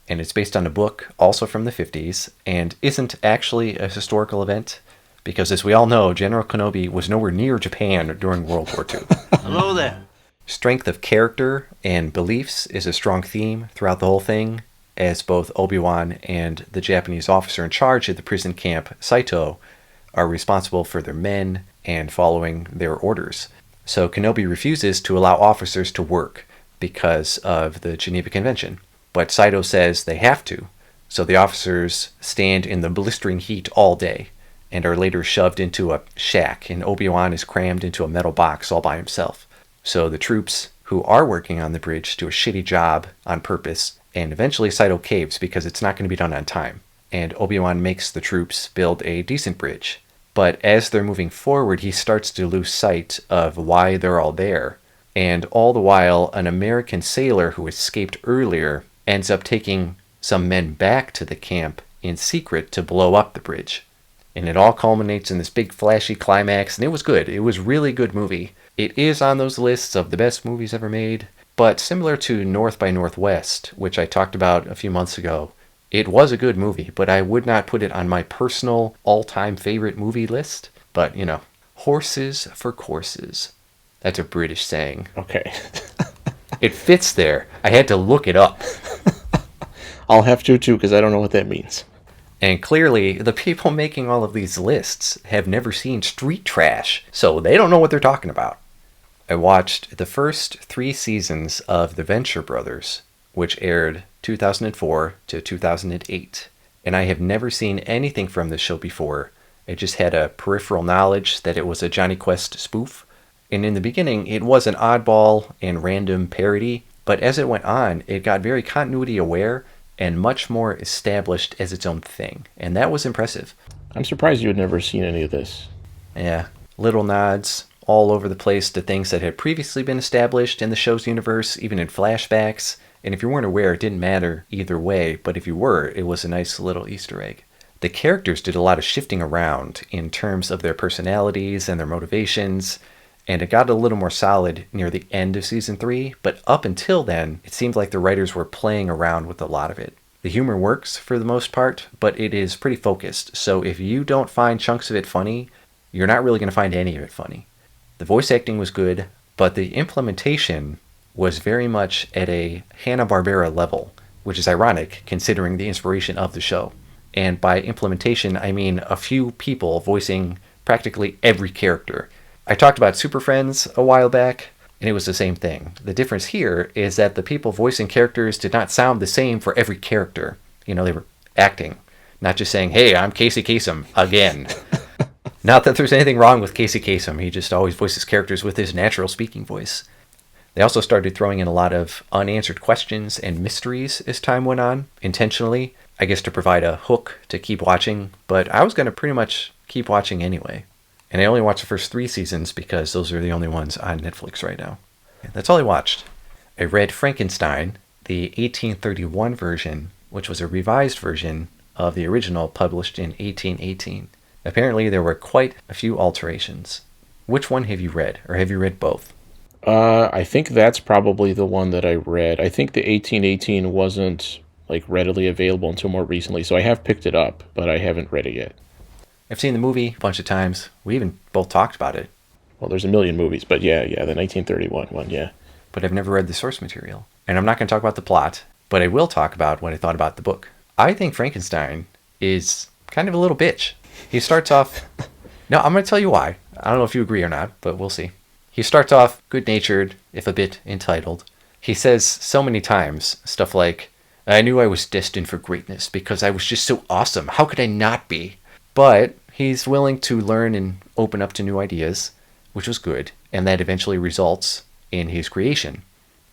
And it's based on a book, also from the 50s, and isn't actually a historical event, because as we all know, General Kenobi was nowhere near Japan during World War II. Hello there. Strength of character and beliefs is a strong theme throughout the whole thing, as both Obi-Wan and the Japanese officer in charge at the prison camp, Saito, are responsible for their men and following their orders. So Kenobi refuses to allow officers to work because of the Geneva Convention. But Saito says they have to, so the officers stand in the blistering heat all day and are later shoved into a shack, and Obi-Wan is crammed into a metal box all by himself. So the troops who are working on the bridge do a shitty job on purpose, and eventually Saito caves because it's not going to be done on time. And Obi-Wan makes the troops build a decent bridge. But as they're moving forward, he starts to lose sight of why they're all there. And all the while, an American sailor who escaped earlier ends up taking some men back to the camp in secret to blow up the bridge. And it all culminates in this big flashy climax, and it was good. It was a really good movie. It is on those lists of the best movies ever made, but similar to North by Northwest, which I talked about a few months ago, it was a good movie, but I would not put it on my personal all-time favorite movie list. But, horses for courses. That's a British saying. Okay. It fits there. I had to look it up. I'll have to too, because I don't know what that means. And clearly, the people making all of these lists have never seen street trash, so they don't know what they're talking about. I watched the first 3 seasons of The Venture Brothers, which aired 2004 to 2008. And I have never seen anything from this show before. I just had a peripheral knowledge that it was a Johnny Quest spoof. And in the beginning, it was an oddball and random parody, but as it went on, it got very continuity aware and much more established as its own thing. And that was impressive. I'm surprised you had never seen any of this. Yeah, little nods all over the place to things that had previously been established in the show's universe, even in flashbacks. And if you weren't aware, it didn't matter either way, but if you were, it was a nice little Easter egg. The characters did a lot of shifting around in terms of their personalities and their motivations, and it got a little more solid near the end of season 3, but up until then, it seemed like the writers were playing around with a lot of it. The humor works for the most part, but it is pretty focused, so if you don't find chunks of it funny, you're not really going to find any of it funny. The voice acting was good, but the implementation was very much at a Hanna-Barbera level, which is ironic considering the inspiration of the show. And by implementation, I mean a few people voicing practically every character. I talked about Super Friends a while back, and it was the same thing. The difference here is that the people voicing characters did not sound the same for every character. They were acting, not just saying, hey, I'm Casey Kasem again. Not that there's anything wrong with Casey Kasem. He just always voices characters with his natural speaking voice. They also started throwing in a lot of unanswered questions and mysteries as time went on, intentionally, I guess to provide a hook to keep watching, but I was going to pretty much keep watching anyway. And I only watched the first 3 seasons because those are the only ones on Netflix right now. That's all I watched. I read Frankenstein, the 1831 version, which was a revised version of the original published in 1818. Apparently there were quite a few alterations. Which one have you read, or have you read both? I think that's probably the one that I read. I think the 1818 wasn't readily available until more recently, so I have picked it up, but I haven't read it yet. I've seen the movie a bunch of times. We even both talked about it. Well, there's a million movies, but yeah, the 1931 one, yeah. But I've never read the source material. And I'm not going to talk about the plot, but I will talk about what I thought about the book. I think Frankenstein is kind of a little bitch. He starts off... No, I'm going to tell you why. I don't know if you agree or not, but we'll see. He starts off good-natured, if a bit entitled. He says so many times stuff like, I knew I was destined for greatness because I was just so awesome. How could I not be? But he's willing to learn and open up to new ideas, which was good, and that eventually results in his creation.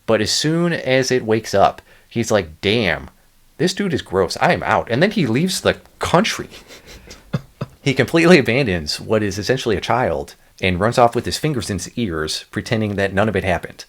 But as soon as it wakes up, he's like, damn, this dude is gross. I am out. And then he leaves the country. He completely abandons what is essentially a child and runs off with his fingers in his ears, pretending that none of it happened.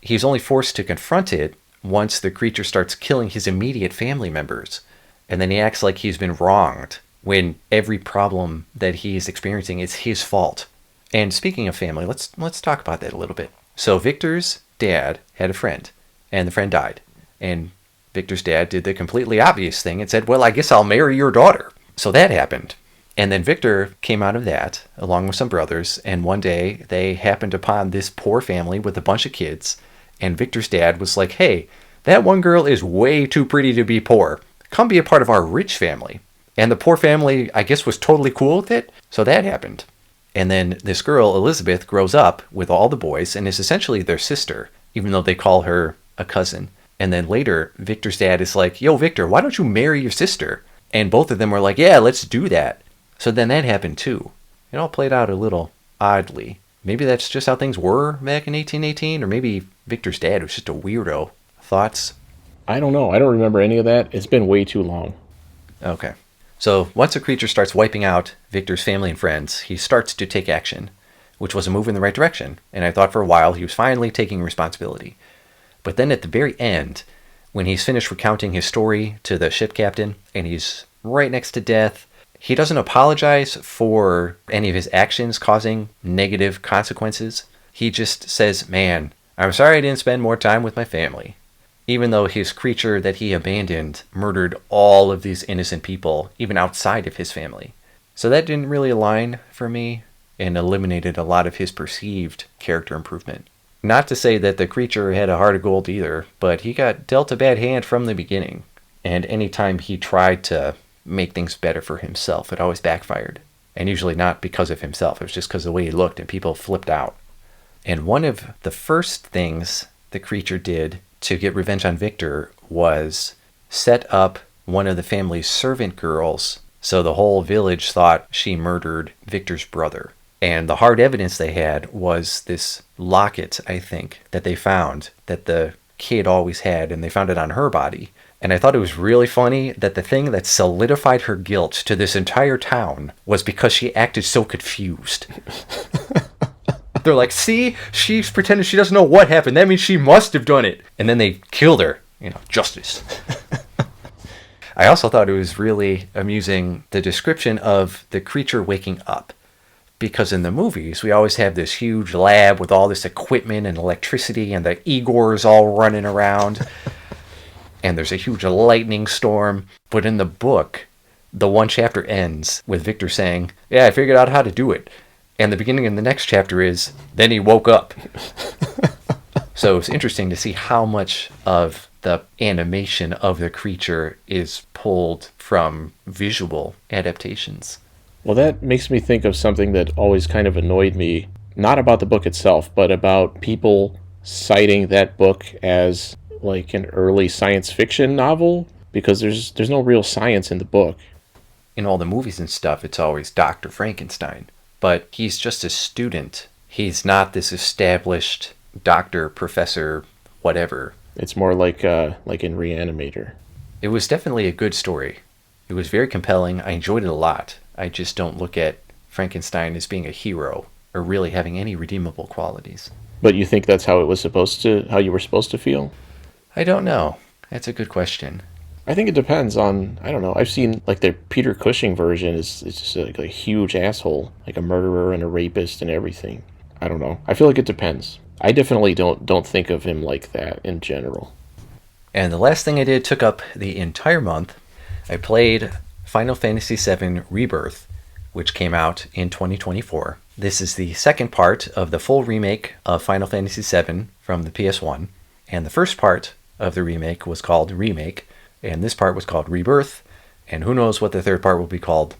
He's only forced to confront it once the creature starts killing his immediate family members. And then he acts like he's been wronged when every problem that he is experiencing is his fault. And speaking of family, let's talk about that a little bit. So Victor's dad had a friend, and the friend died. And Victor's dad did the completely obvious thing and said, well, I guess I'll marry your daughter. So that happened. And then Victor came out of that, along with some brothers, and one day they happened upon this poor family with a bunch of kids, and Victor's dad was like, hey, that one girl is way too pretty to be poor. Come be a part of our rich family. And the poor family, I guess, was totally cool with it, so that happened. And then this girl, Elizabeth, grows up with all the boys and is essentially their sister, even though they call her a cousin. And then later, Victor's dad is like, yo, Victor, why don't you marry your sister? And both of them were like, yeah, let's do that. So then that happened too. It all played out a little oddly. Maybe that's just how things were back in 1818, or maybe Victor's dad was just a weirdo. Thoughts? I don't know. I don't remember any of that. It's been way too long. Okay. So once a creature starts wiping out Victor's family and friends, he starts to take action, which was a move in the right direction. And I thought for a while he was finally taking responsibility. But then at the very end, when he's finished recounting his story to the ship captain, and he's right next to death, he doesn't apologize for any of his actions causing negative consequences. He just says, man, I'm sorry I didn't spend more time with my family. Even though his creature that he abandoned murdered all of these innocent people, even outside of his family. So that didn't really align for me and eliminated a lot of his perceived character improvement. Not to say that the creature had a heart of gold either, but he got dealt a bad hand from the beginning. And anytime he tried to make things better for himself, it always backfired. And usually not because of himself, it was just because of the way he looked and people flipped out. And one of the first things the creature did to get revenge on Victor was set up one of the family's servant girls, so the whole village thought she murdered Victor's brother. And the hard evidence they had was this locket, I think, that they found that the kid always had, and they found it on her body. And I thought it was really funny that the thing that solidified her guilt to this entire town was because she acted so confused. They're like, see, she's pretending she doesn't know what happened. That means she must have done it. And then they killed her. Justice. I also thought it was really amusing, the description of the creature waking up. Because in the movies, we always have this huge lab with all this equipment and electricity and the Igors all running around. And there's a huge lightning storm. But in the book, the one chapter ends with Victor saying, yeah, I figured out how to do it. And the beginning of the next chapter is, then he woke up. So it's interesting to see how much of the animation of the creature is pulled from visual adaptations. Well, that makes me think of something that always kind of annoyed me, not about the book itself, but about people citing that book as like an early science fiction novel, because there's no real science in the book. In all the movies and stuff, it's always Dr. Frankenstein. But he's just a student. He's not this established doctor, professor, whatever. It's more like in Reanimator. It was definitely a good story. It was very compelling. I enjoyed it a lot. I just don't look at Frankenstein as being a hero or really having any redeemable qualities. But you think that's how how you were supposed to feel? I don't know. That's a good question. I think it depends on, I don't know. I've seen like the Peter Cushing version is just like a huge asshole, like a murderer and a rapist and everything. I don't know. I feel like it depends. I definitely don't think of him like that in general. And the last thing I did took up the entire month. I played Final Fantasy VII Rebirth, which came out in 2024. This is the second part of the full remake of Final Fantasy VII from the PS1. And the first part of the remake was called Remake, and this part was called Rebirth, and who knows what the third part will be called.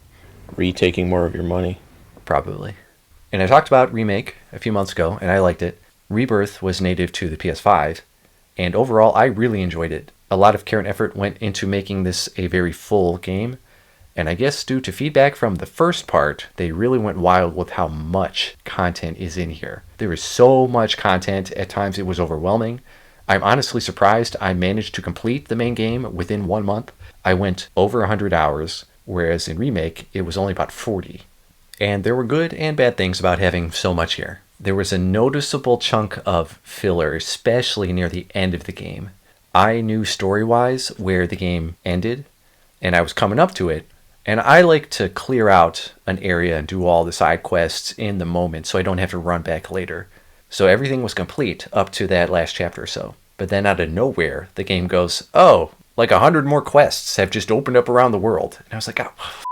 Retaking more of your money. Probably. And I talked about Remake a few months ago, and I liked it. Rebirth was native to the PS5, and overall I really enjoyed it. A lot of care and effort went into making this a very full game, and I guess due to feedback from the first part, they really went wild with how much content is in here. There is so much content, at times it was overwhelming. I'm honestly surprised I managed to complete the main game within 1 month. I went over 100 hours, whereas in Remake, it was only about 40. And there were good and bad things about having so much here. There was a noticeable chunk of filler, especially near the end of the game. I knew story-wise where the game ended, and I was coming up to it, and I like to clear out an area and do all the side quests in the moment so I don't have to run back later. So everything was complete up to that last chapter or so. But then out of nowhere, the game goes, oh, like 100 more quests have just opened up around the world. And I was like, oh, f***.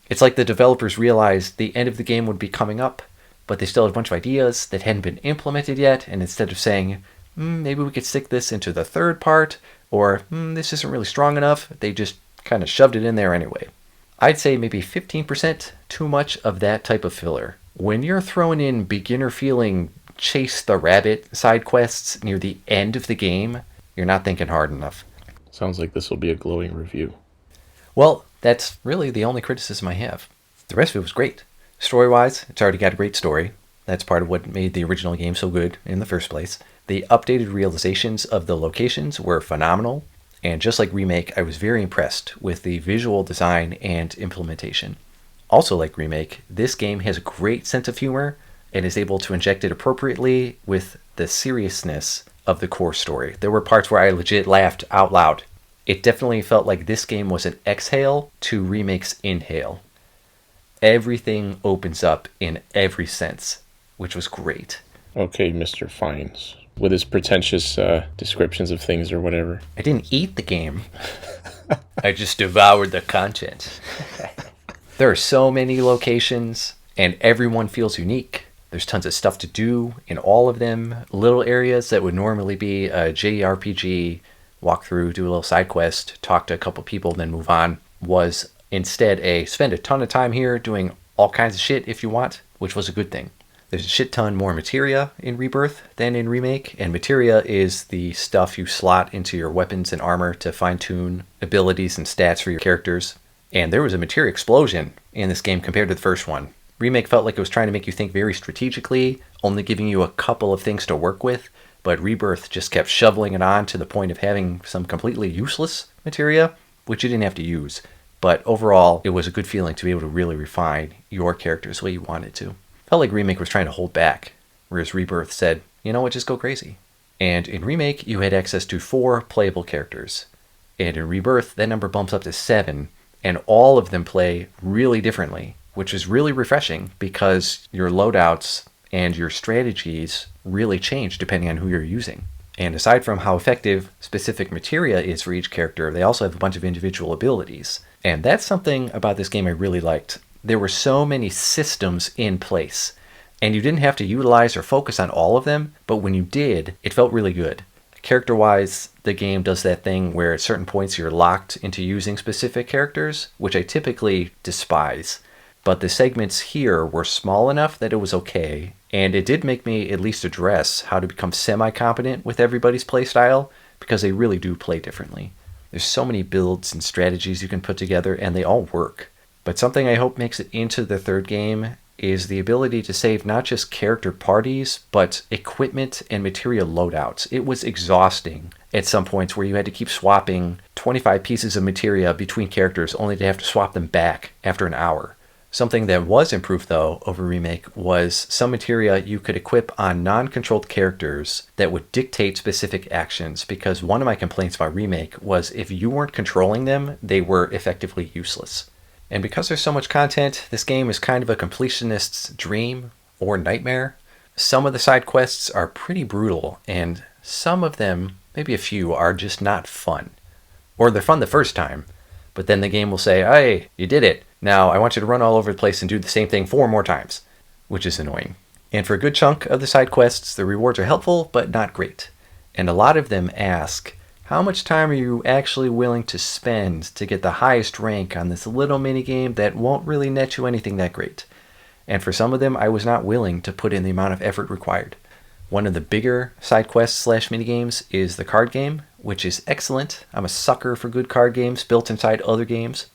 It's like the developers realized the end of the game would be coming up, but they still had a bunch of ideas that hadn't been implemented yet. And instead of saying, maybe we could stick this into the third part, or this isn't really strong enough, they just kind of shoved it in there anyway. I'd say maybe 15% too much of that type of filler. When you're throwing in beginner feeling chase the rabbit side quests near the end of the game, you're not thinking hard enough. Sounds like this will be a glowing review. Well, that's really the only criticism I have. The rest of it was great. Story-wise, it's already got a great story. That's part of what made the original game so good in the first place. The updated realizations of the locations were phenomenal. And just like Remake, I was very impressed with the visual design and implementation. Also like Remake, this game has a great sense of humor and is able to inject it appropriately with the seriousness of the core story. There were parts where I legit laughed out loud. It definitely felt like this game was an exhale to Remake's inhale. Everything opens up in every sense, which was great. Okay, Mr. Fines, with his pretentious descriptions of things or whatever. I didn't eat the game. I just devoured the content. There are so many locations, and everyone feels unique. There's tons of stuff to do in all of them. Little areas that would normally be a JRPG, walk through, do a little side quest, talk to a couple people, then move on, was instead a spend a ton of time here doing all kinds of shit if you want, which was a good thing. There's a shit ton more materia in Rebirth than in Remake, and materia is the stuff you slot into your weapons and armor to fine-tune abilities and stats for your characters. And there was a materia explosion in this game compared to the first one. Remake felt like it was trying to make you think very strategically, only giving you a couple of things to work with, but Rebirth just kept shoveling it on to the point of having some completely useless materia, which you didn't have to use. But overall, it was a good feeling to be able to really refine your characters the way you wanted to. Felt like Remake was trying to hold back, whereas Rebirth said, you know what, just go crazy. And in Remake, you had access to 4 playable characters. And in Rebirth, that number bumps up to 7, and all of them play really differently, which is really refreshing because your loadouts and your strategies really change depending on who you're using. And aside from how effective specific materia is for each character, they also have a bunch of individual abilities. And that's something about this game I really liked. There were so many systems in place, and you didn't have to utilize or focus on all of them, but when you did, it felt really good. Character-wise, the game does that thing where at certain points you're locked into using specific characters, which I typically despise. But the segments here were small enough that it was okay, and it did make me at least address how to become semi-competent with everybody's playstyle, because they really do play differently. There's so many builds and strategies you can put together, and they all work. But something I hope makes it into the third game is the ability to save not just character parties, but equipment and material loadouts. It was exhausting at some points where you had to keep swapping 25 pieces of materia between characters only to have to swap them back after an hour. Something that was improved, though, over Remake was some materia you could equip on non-controlled characters that would dictate specific actions, because one of my complaints about Remake was if you weren't controlling them, they were effectively useless. And because there's so much content, this game is kind of a completionist's dream or nightmare. Some of the side quests are pretty brutal, and some of them, maybe a few, are just not fun. Or they're fun the first time, but then the game will say, hey, you did it. Now I want you to run all over the place and do the same thing 4 more times, which is annoying. And for a good chunk of the side quests, the rewards are helpful, but not great. And a lot of them ask, how much time are you actually willing to spend to get the highest rank on this little minigame that won't really net you anything that great? And for some of them, I was not willing to put in the amount of effort required. One of the bigger side quests / minigames is the card game, which is excellent. I'm a sucker for good card games built inside other games.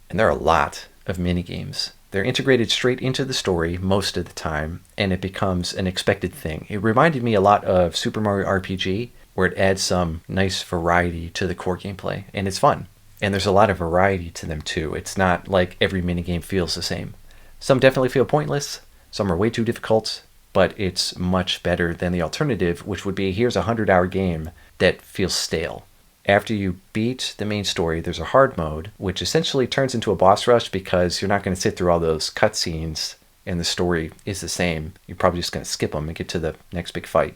And there are a lot of minigames. They're integrated straight into the story most of the time, and it becomes an expected thing. It reminded me a lot of Super Mario RPG, where it adds some nice variety to the core gameplay, and it's fun. And there's a lot of variety to them too. It's not like every minigame feels the same. Some definitely feel pointless, some are way too difficult, but it's much better than the alternative, which would be here's a 100-hour game that feels stale. After you beat the main story, there's a hard mode, which essentially turns into a boss rush because you're not going to sit through all those cutscenes and the story is the same. You're probably just going to skip them and get to the next big fight.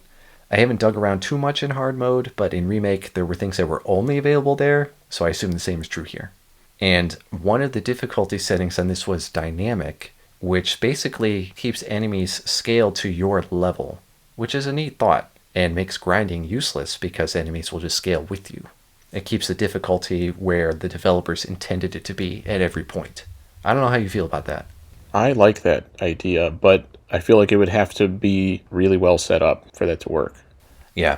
I haven't dug around too much in hard mode, but in Remake there were things that were only available there, so I assume the same is true here. And one of the difficulty settings on this was dynamic, which basically keeps enemies scaled to your level, which is a neat thought, and makes grinding useless because enemies will just scale with you. It keeps the difficulty where the developers intended it to be at every point. I don't know how you feel about that. I like that idea, but I feel like it would have to be really well set up for that to work. Yeah.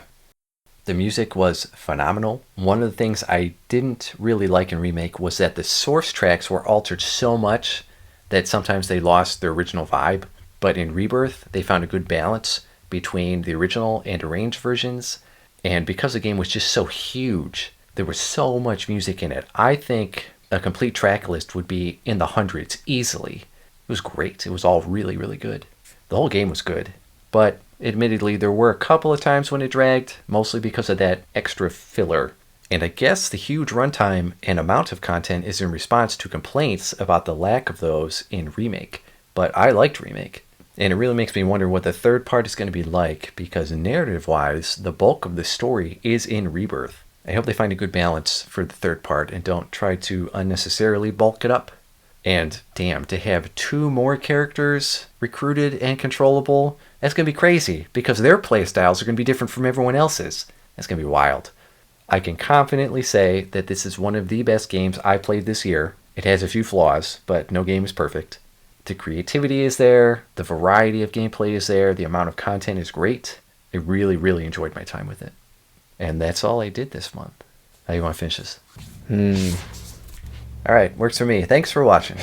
The music was phenomenal. One of the things I didn't really like in Remake was that the source tracks were altered so much that sometimes they lost their original vibe. But in Rebirth, they found a good balance between the original and arranged versions. And because the game was just so huge, there was so much music in it. I think a complete track list would be in the hundreds easily. It was great. It was all really, really good. The whole game was good. But admittedly, there were a couple of times when it dragged, mostly because of that extra filler. And I guess the huge runtime and amount of content is in response to complaints about the lack of those in Remake. But I liked Remake. And it really makes me wonder what the third part is going to be like, because narrative-wise, the bulk of the story is in Rebirth. I hope they find a good balance for the third part and don't try to unnecessarily bulk it up. And damn, to have 2 more characters recruited and controllable, that's going to be crazy because their playstyles are going to be different from everyone else's. That's going to be wild. I can confidently say that this is one of the best games I played this year. It has a few flaws, but no game is perfect. The creativity is there, the variety of gameplay is there, the amount of content is great. I really, really enjoyed my time with it. And that's all I did this month. How do you want to finish this? All right, works for me. Thanks for watching.